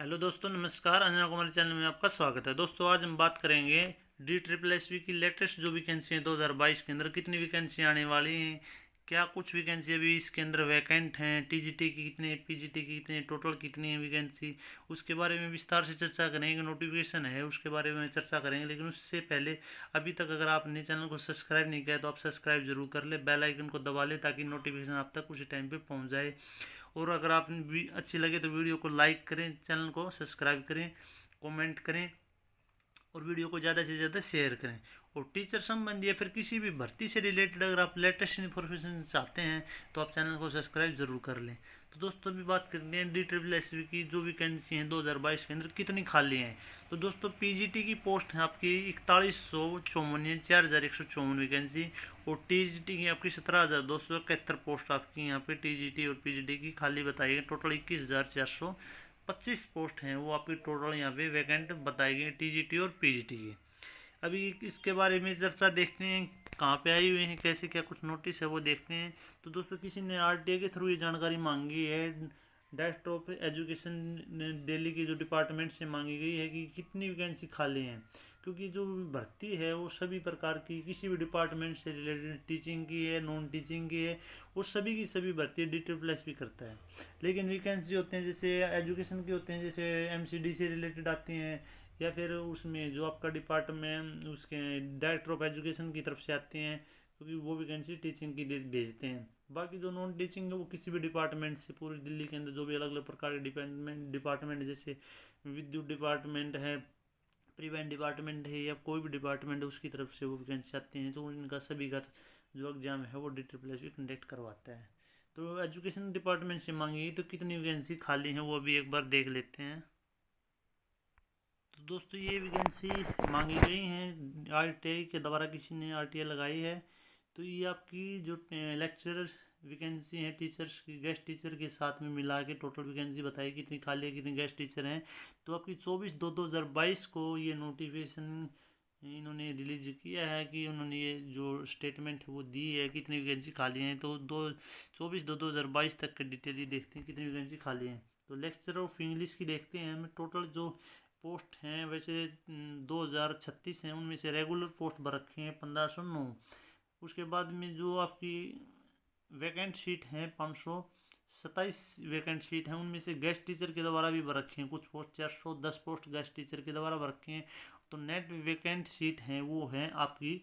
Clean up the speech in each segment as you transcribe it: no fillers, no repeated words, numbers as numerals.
Hello दोस्तों, नमस्कार। अंजना कुमारी channel में आपका स्वागत है। दोस्तों, आज हम बात करेंगे DSSSB की लेटेस्ट जो वैकेंसी है 2022 के अंदर कितनी वैकेंसी आने वाली हैं, क्या कुछ वैकेंसी अभी इसके अंदर वैकेंट हैं, TGT की कितनी, PGT की कितनी, टोटल कितनी है वैकेंसी, उसके बारे में विस्तार से चर्चा करेंगे। नोटिफिकेशन है उसके बारे में चर्चा करेंगे, लेकिन उससे पहले अभी तक अगर आपने चैनल को सब्सक्राइब नहीं किया तो आप सब्सक्राइब जरूर कर ले, बेल आइकन को दबा ले ताकि नोटिफिकेशन आप तक उसी टाइम पे पहुंच जाए। और अगर आप अच्छी लगे तो वीडियो को लाइक करें, चैनल को सब्सक्राइब करें, कमेंट करें और वीडियो को ज़्यादा से ज़्यादा शेयर करें। और टीचर संबंधी या फिर किसी भी भर्ती से रिलेटेड अगर आप लेटेस्ट इन्फॉर्मेशन चाहते हैं तो आप चैनल को सब्सक्राइब जरूर कर लें। तो दोस्तों, अभी बात करते हैं DSSSB की जो वैकेंसी हैं 2022 के अंदर कितनी खाली हैं। तो दोस्तों, PGT की पोस्ट है आपकी 4154 है, 4154 वैकेंसी। और TGT की आपकी 17,271 पोस्ट आपकी यहाँ पे TGT और PGT की खाली बताई गई। टोटल 21,425 पोस्ट हैं वो आपकी टोटल यहाँ पे वैकेंट बताई गई TGT और PGT की। अभी इसके बारे में चर्चा देखते हैं, कहाँ पे आई हुई है, कैसे क्या कुछ नोटिस है वो देखते हैं। तो दोस्तों, किसी ने RTA के थ्रू ये जानकारी मांगी है, डायरेक्टर ऑफ एजुकेशन दिल्ली की जो डिपार्टमेंट से मांगी गई है कि कितनी वैकेंसी खाली हैं। क्योंकि जो भर्ती है वो सभी प्रकार की, किसी भी डिपार्टमेंट से रिलेटेड, टीचिंग की है, नॉन टीचिंग की है, वो सभी की सभी भर्ती DSSSB भी करता है। लेकिन वैकेंसी होते हैं जैसे एजुकेशन की होते हैं, जैसे MCD से रिलेटेड आती हैं, या फिर उसमें जो आपका डिपार्टमेंट उसके डायरेक्टर ऑफ एजुकेशन की तरफ से आते हैं, क्योंकि वो वैकेंसी टीचिंग की भेजते हैं। बाकी जो नॉन टीचिंग है वो किसी भी डिपार्टमेंट से, पूरी दिल्ली के अंदर जो भी अलग अलग प्रकार के डिपार्टमेंट जैसे विद्युत डिपार्टमेंट है, प्रिवेंट डिपार्टमेंट है, या कोई भी डिपार्टमेंट है उसकी तरफ से वो वैकेंसी आती हैं। तो इनका सभी का जो एग्जाम है वो DSSSB कंडक्ट करवाता है। तो एजुकेशन डिपार्टमेंट से मांगी तो कितनी वैकेंसी खाली है वो अभी एक बार देख लेते हैं। तो दोस्तों, ये वैकेंसी मांगी गई हैं RTA के द्वारा, किसी ने RTA लगाई है। तो ये आपकी जो लेक्चरर वैकेंसी है, टीचर्स की, गेस्ट टीचर के साथ में मिला के टोटल वैकेंसी बताई कितनी खाली है, कितने गेस्ट टीचर हैं। तो आपकी 24/2/2022 को ये नोटिफिकेशन इन्होंने रिलीज किया है कि उन्होंने ये जो स्टेटमेंट है वो दी है कितनी वैकेंसी खाली हैं। तो 24/2/2022 तक की डिटेल ही देखते हैं कितनी वैकेंसी खाली हैं। तो लेक्चर ऑफ इंग्लिश की देखते हैं हमें, टोटल जो पोस्ट हैं वैसे 2036 हैं, उनमें से रेगुलर पोस्ट भर रखे हैं 1509। उसके बाद में जो आपकी वैकेंट सीट हैं 527 वैकेंट सीट हैं, उनमें से गेस्ट टीचर के द्वारा भी भर रखे हैं कुछ पोस्ट, 410 पोस्ट गेस्ट टीचर के द्वारा भर रखे हैं। तो नेट वैकेंट सीट हैं वो हैं आपकी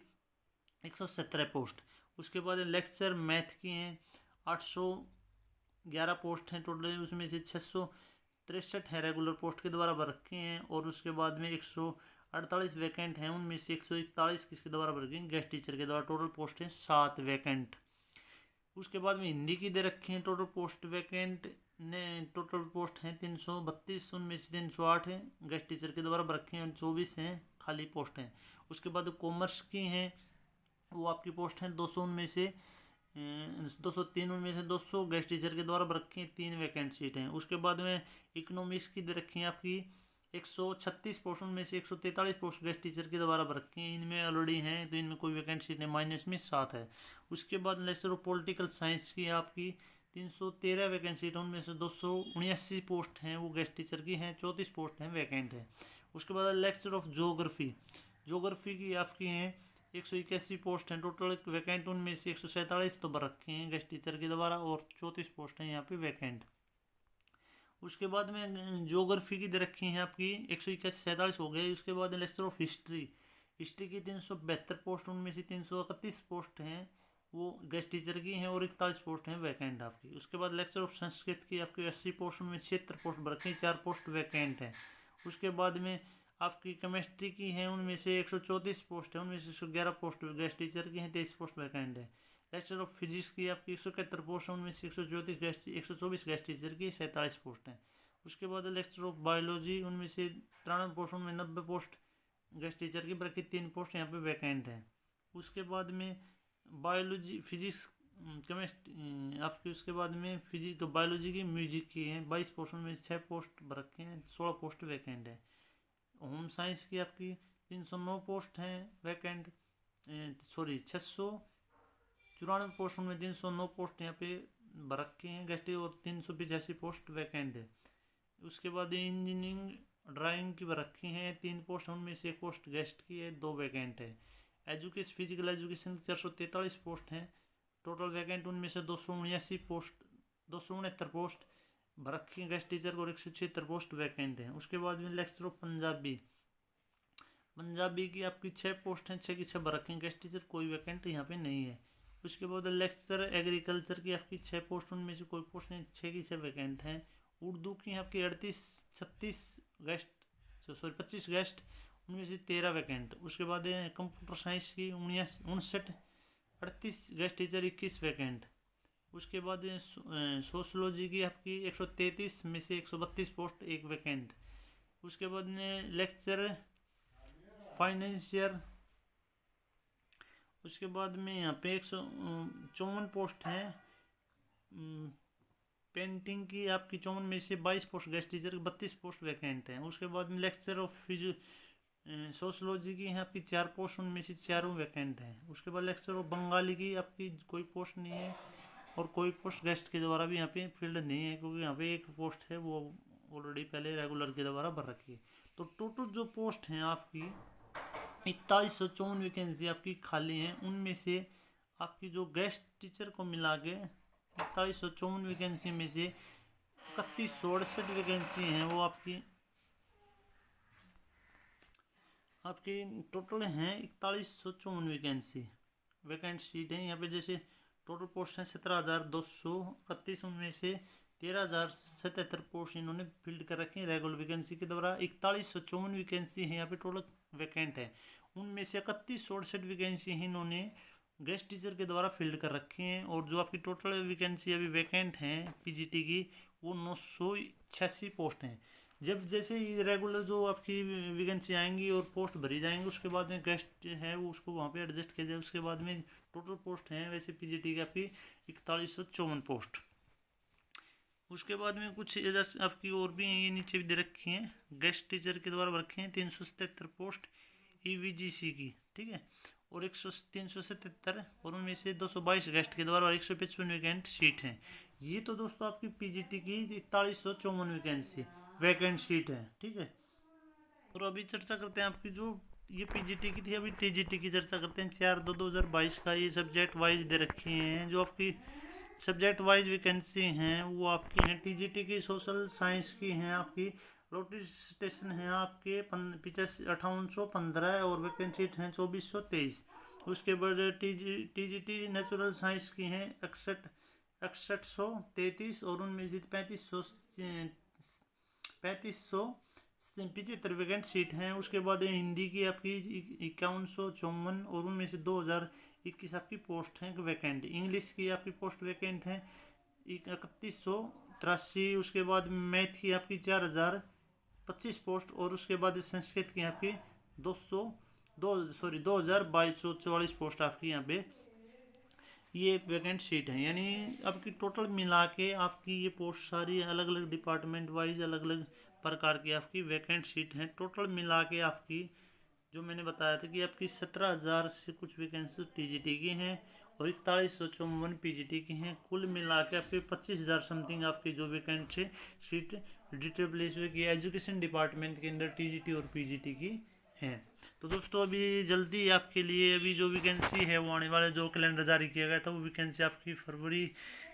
117 पोस्ट। उसके बाद लेक्चर मैथ की हैं 811 पोस्ट हैं टोटल, उसमें से 663 हैं रेगुलर पोस्ट के द्वारा भर रखे हैं। और उसके बाद में 148 वैकेंट हैं, उनमें से 141 किसके द्वारा भर रखे हैं, गेस्ट टीचर के द्वारा। टोटल पोस्ट हैं 7 वैकेंट। उसके बाद में हिंदी की दे रखी हैं टोटल पोस्ट वैकेंट ने, टोटल पोस्ट हैं 332, उनमें से 308 हैं गेस्ट टीचर के द्वारा भर रखे हैं, 24 हैं खाली पोस्ट हैं। उसके बाद कॉमर्स की हैं वो आपकी पोस्ट हैं 200, उनमें से 203, उनमें से 200 गेस्ट टीचर के द्वारा भर रखी हैं, 3 वैकेंट सीट हैं। उसके बाद में इकोनॉमिक्स की दे रखी हैं आपकी 136 पोस्ट, उनमें से 143 पोस्ट गेस्ट टीचर के द्वारा भर रखी हैं, इनमें ऑलरेडी हैं तो इनमें कोई वैकेंट सीट नहीं, माइनस में 7 है। उसके बाद लेक्चर ऑफ पॉलिटिकल साइंस की आपकी 313 वैकेंट सीट है, उनमें से 279 पोस्ट हैं वो गेस्ट टीचर की हैं, 34 पोस्ट हैं वैकेंट है। उसके बाद लेक्चर ऑफ जोग्राफी, जोग्राफी की आपकी हैं 181 पोस्ट हैं टोटल वैकेंट, उनमें से 147 तो भर रखे हैं गेस्ट टीचर के द्वारा और 34 पोस्ट हैं यहाँ पे वैकेंट। उसके बाद में ज्योग्राफी की दे रखी हैं आपकी 141 हो गए। उसके बाद लेक्चर ऑफ हिस्ट्री, हिस्ट्री की 372 पोस्ट, उनमें से 331 पोस्ट हैं वो गेस्ट टीचर की हैं और 41 पोस्ट हैं वैकेंट आपकी। उसके बाद लेक्चर ऑफ संस्कृत की आपकी 80 पोस्ट, उनमें 76 पोस्ट भर रखी हैं, 4 पोस्ट वैकेंट हैं। उसके बाद में आपकी केमिस्ट्री की हैं, उनमें से 134 पोस्ट है, उनमें से 111 पोस्ट गेस्ट टीचर की हैं, 23 पोस्ट वैकेंट है। लेक्चर ऑफ फिजिक्स की आपकी 171 पोस्ट है, उनमें से 124 गेस्ट टीचर की 47 पोस्ट हैं। उसके बाद लेक्चर ऑफ बायोलॉजी, उनमें से 93 पोस्ट, उनमें 90 पोस्ट गेस्ट टीचर की, बल्कि 3 पोस्ट यहाँ पे वैकेंट हैं। उसके बाद में बायोलॉजी, फिजिक्स, केमिस्ट्री आपकी, उसके बाद में फिजिक्स बायोलॉजी की, म्यूजिक की हैं 22 पोस्ट, में 6 पोस्ट भर रखे हैं, 16 पोस्ट वैकेंट है। होम साइंस की आपकी 309 पोस्ट हैं वैकेंट, सॉरी 694 पोस्ट, में 309 पोस्ट यहाँ पे भर रखे हैं गेस्ट, और 385 पोस्ट वैकेंट है। उसके बाद इंजीनियरिंग ड्राइंग की रखी हैं 3 पोस्ट, उनमें से 1 पोस्ट गेस्ट की है, 2 वैकेंट है। एजुकेशन फिजिकल एजुकेशन 443 पोस्ट हैं टोटल वैकेंट, उनमें से 269 पोस्ट भर रखी हैं गेस्ट टीचर को और 176 पोस्ट वैकेंट हैं। उसके बाद में लेक्चर ऑफ पंजाबी की आपकी 6 पोस्ट हैं, 6 की 6 भर रखी हैं गेस्ट टीचर, कोई वैकेंट यहाँ पे नहीं है। उसके बाद लेक्चर एग्रीकल्चर की आपकी 6 पोस्ट, उनमें से कोई पोस्ट नहीं, 6 की 6 वैकेंट हैं। उर्दू की आपकी 25 गेस्ट, उनमें से 13 वैकेंट। उसके बाद कंप्यूटर साइंस की 38 गेस्ट टीचर, 21 वैकेंट। उसके बाद सोशलॉजी की आपकी 133 में से 132 पोस्ट, 1 वैकेंट। उसके बाद में लेक्चर फाइनेंशियर, उसके बाद में यहाँ पे 154 पोस्ट हैं। पेंटिंग की आपकी 54 में से 22 post guest teacher, 32 post vacant हैं। उसके बाद में लेक्चर ऑफ सोशलॉजी की है आपकी 4 पोस्ट, उनमें से 4 वैकेंट हैं। उसके बाद लेक्चर ऑफ बंगाली की आपकी कोई पोस्ट नहीं है और कोई पोस्ट गेस्ट के द्वारा भी यहाँ पे फील्ड नहीं है, क्योंकि यहाँ पे 1 पोस्ट है वो ऑलरेडी पहले रेगुलर के द्वारा भर रखी है। तो टोटल जो पोस्ट हैं आपकी 4154 वैकेंसी आपकी खाली हैं, उनमें से आपकी जो गेस्ट टीचर को मिला के 4154 वैकेंसी में से 3168 वैकेंसी हैं वो आपकी टोटल हैं 4154 वैकेंसी वैकेंट सीट है। यहाँ पे जैसे टोटल पोस्ट हैं 17,231, उनमें से 13,077 पोस्ट इन्होंने फिल्ड कर रखे हैं रेगुलर वैकेंसी के द्वारा। 4154 वैकेंसी है यहाँ पे टोटल वैकेंट है, उनमें से 3168 वैकेंसी है इन्होंने गेस्ट टीचर के द्वारा फिल्ड कर रखे हैं। और जो आपकी टोटल वैकेंसी अभी वैकेंट हैं पीजीटी की वो 986 पोस्ट हैं। जब जैसे ही रेगुलर जो आपकी वैकेंसी आएंगी और पोस्ट भरी जाएंगी, उसके बाद में गेस्ट है वो उसको वहाँ पे एडजस्ट किया जाए। उसके बाद में टोटल पोस्ट हैं वैसे पीजीटी की आपकी 4154 पोस्ट। उसके बाद में कुछ आपकी और भी ये नीचे भी दे रखी हैं, गेस्ट टीचर के द्वारा रखे हैं 377 पोस्ट ईवीजीसी की, ठीक है, और 377 और उनमें से 222 गेस्ट के द्वारा और 155 वैकेंट सीट हैं। ये तो दोस्तों आपकी पीजीटी की 4154 वैकेंसी वैकेंट सीट है, ठीक है। और अभी चर्चा करते हैं आपकी जो ये पीजीटी की थी, अभी टीजीटी की चर्चा करते हैं। 4/2/2022 का ये सब्जेक्ट वाइज दे रखी हैं। जो आपकी सब्जेक्ट वाइज वैकेंसी हैं वो आपकी हैं टीजीटी की सोशल साइंस की हैं आपकी रोटेशन है आपके 5815 और वैकेंट सीट हैं 2423। उसके बाद टीजीटी नेचुरल साइंस की हैं 6133 और उनमें से 3575 वैकेंट सीट हैं। उसके बाद हिंदी की आपकी 5154 और उनमें से 2021 आपकी पोस्ट हैं वैकेंट। इंग्लिश की आपकी पोस्ट वैकेंट हैं 3183। उसके बाद मैथ की आपकी 4025 पोस्ट और उसके बाद संस्कृत की आपकी 2244 पोस्ट आपकी यहाँ पे ये वैकेंट सीट है। यानी आपकी टोटल मिला के आपकी ये पोस्ट सारी अलग अलग डिपार्टमेंट वाइज अलग अलग प्रकार की आपकी वैकेंट सीट हैं। टोटल मिला के आपकी जो मैंने बताया था कि आपकी 17,000 से कुछ वैकेंसी टीजीटी की हैं और 4154 पीजीटी की हैं। कुल मिला के आपके 25,000 समथिंग आपकी जो वैकेंट सीट DSSB की एजुकेशन डिपार्टमेंट के अंदर टीजीटी और पीजीटी की हैं। तो दोस्तों अभी जल्दी आपके लिए अभी जो वैकेंसी है वो आने वाले जो कैलेंडर जारी किया गया था वो वैकेंसी आपकी फरवरी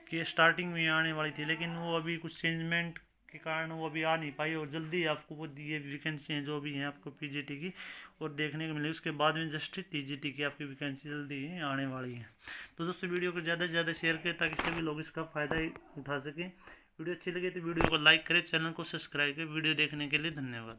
के स्टार्टिंग में आने वाली थी, लेकिन वो अभी कुछ चेंजमेंट के कारण वो अभी आ नहीं पाई और जल्दी आपको वो ये वैकेंसी हैं जो भी हैं आपको पीजीटी की और देखने को मिलेगी। उसके बाद में जस्ट टीजीटी की आपकी वैकेंसी जल्दी आने वाली है। तो दोस्तों वीडियो को ज़्यादा से ज़्यादा शेयर करें ताकि सभी लोग इसका फ़ायदा उठा सकें। वीडियो अच्छी लगे तो वीडियो को लाइक करें, चैनल को सब्सक्राइब करें। वीडियो देखने के लिए धन्यवाद।